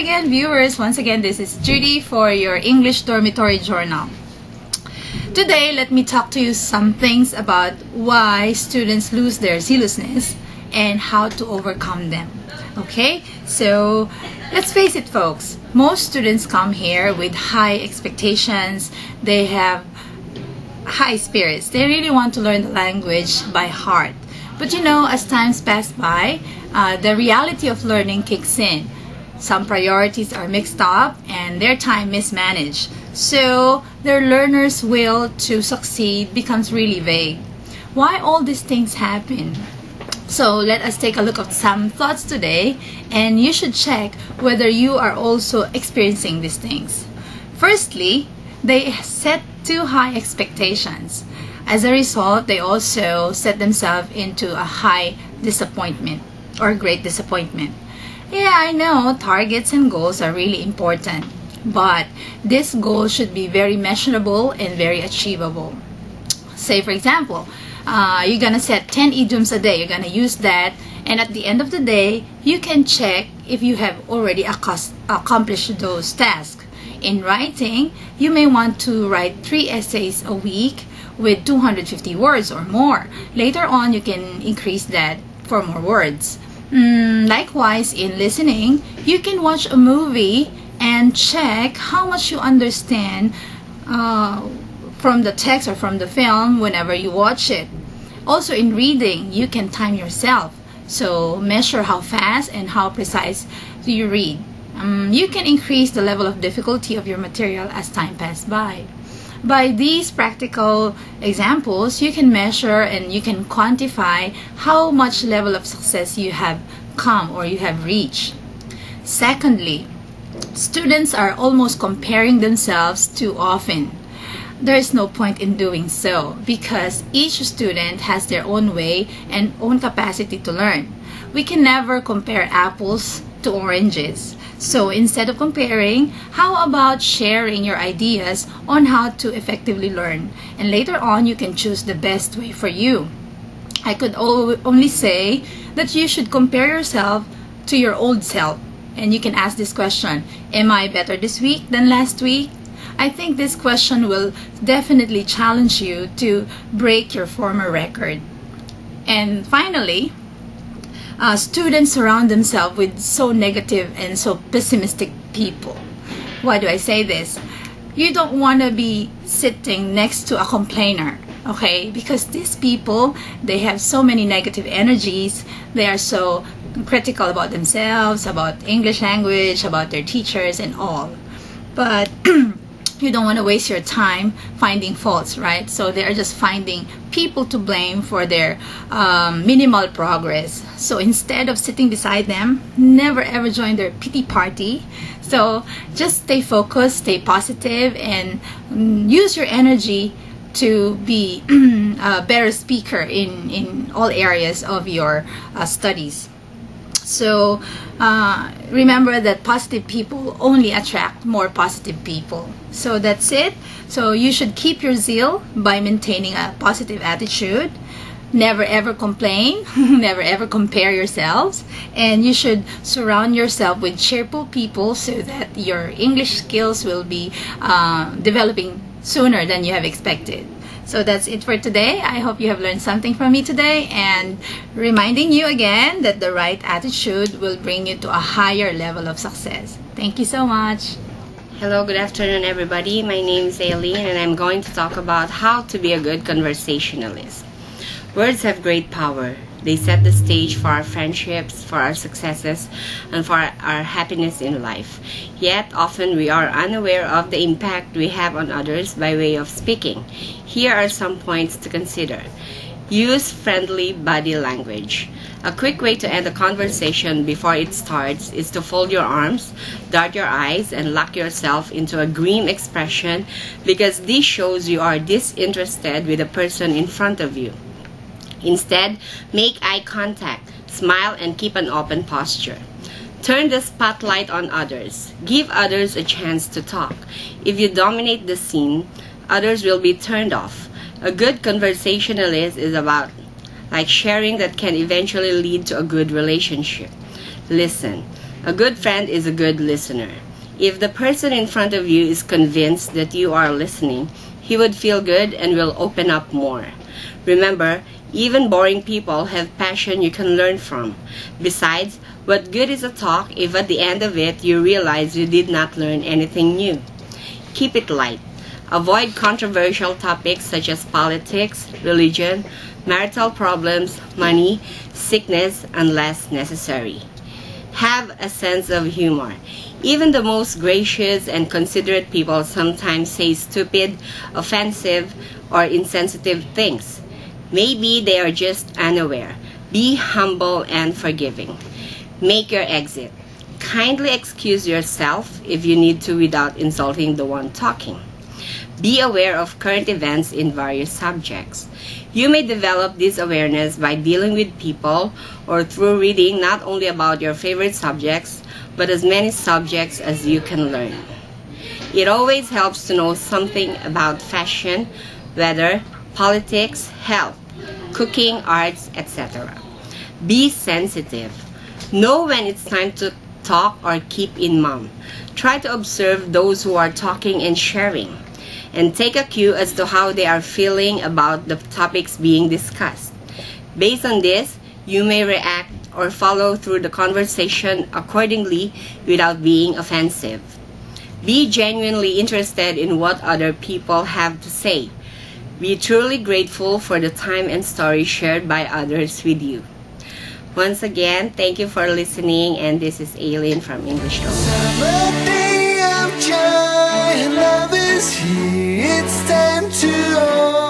again, viewers. Once again, this is Judy for your English Dormitory Journal. Today, let me talk to you some things about why students lose their zealousness and how to overcome them. Okay, so let's face it, folks. Most students come here with high expectations. They have high spirits. They really want to learn the language by heart. But you know, as times pass by, the reality of learning kicks in. Some priorities are mixed up and their time mismanaged. So their learners' will to succeed becomes really vague. Why all these things happen? So let us take a look at some thoughts today, and you should check whether you are also experiencing these things. Firstly, they set too high expectations. As a result, they also set themselves into a high disappointment or great disappointment. Yeah, I know targets and goals are really important, but this goal should be very measurable and very achievable. Say, for example, you're gonna set 10 idioms a day. You're gonna use that, and at the end of the day, you can check if you have already accomplished those tasks. In writing, you may want to write 3 essays a week with 250 words or more. Later on, you can increase that for more words. Likewise, in listening, you can watch a movie and check how much you understand from the text or from the film whenever you watch it. Also, in reading, you can time yourself. So measure how fast and how precise do you read. You can increase the level of difficulty of your material as time passes by. By these practical examples, you can measure and you can quantify how much level of success you have come or you have reached. Secondly, students are almost comparing themselves too often. There is no point in doing so because each student has their own way and own capacity to learn. We can never compare apples to oranges. So instead of comparing, how about sharing your ideas on how to effectively learn? And later on, you can choose the best way for you. I could only say that you should compare yourself to your old self. And you can ask this question, am I better this week than last week? I think this question will definitely challenge you to break your former record. And finally, students surround themselves with so negative and so pessimistic people. Why do I say this? You don't want to be sitting next to a complainer, okay? Because these people, they have so many negative energies. They are so critical about themselves, about English language, about their teachers and all. But you don't want to waste your time finding faults, right? So they are just finding people to blame for their minimal progress. So instead of sitting beside them, never ever join their pity party. So just stay focused, stay positive, and use your energy to be a better speaker in all areas of your studies. So remember that positive people only attract more positive people. So that's it. So you should keep your zeal by maintaining a positive attitude. Never ever complain. Never ever compare yourselves. And you should surround yourself with cheerful people so that your English skills will be developing sooner than you have expected. So that's it for today. I hope you have learned something from me today, and reminding you again that the right attitude will bring you to a higher level of success. Thank you so much. Hello, good afternoon everybody. My name is Eileen and I'm going to talk about how to be a good conversationalist. Words have great power. They set the stage for our friendships, for our successes, and for our happiness in life. Yet, often we are unaware of the impact we have on others by way of speaking. Here are some points to consider. Use friendly body language. A quick way to end a conversation before it starts is to fold your arms, dart your eyes, and lock yourself into a grim expression because this shows you are disinterested with the person in front of you. Instead, make eye contact, smile, and keep an open posture. Turn the spotlight on others. Give others a chance to talk. If you dominate the scene, others will be turned off. A good conversationalist is about like sharing that can eventually lead to a good relationship. Listen. A good friend is a good listener. If the person in front of you is convinced that you are listening, he would feel good and will open up more. Remember, even boring people have passion you can learn from. Besides, what good is a talk if at the end of it you realize you did not learn anything new? Keep it light. Avoid controversial topics such as politics, religion, marital problems, money, sickness, unless necessary. Have a sense of humor. Even the most gracious and considerate people sometimes say stupid, offensive, or insensitive things. Maybe they are just unaware. Be humble and forgiving. Make your exit. Kindly excuse yourself if you need to without insulting the one talking. Be aware of current events in various subjects. You may develop this awareness by dealing with people or through reading not only about your favorite subjects, but as many subjects as you can learn. It always helps to know something about fashion, weather, politics, health, cooking, arts, etc. Be sensitive. Know when it's time to talk or keep in mum. Try to observe those who are talking and sharing, and take a cue as to how they are feeling about the topics being discussed. Based on this, you may react or follow through the conversation accordingly without being offensive. Be genuinely interested in what other people have to say. Be truly grateful for the time and stories shared by others with you. Once again, thank you for listening, and this is Aileen from English Talk. Love is here, it's time to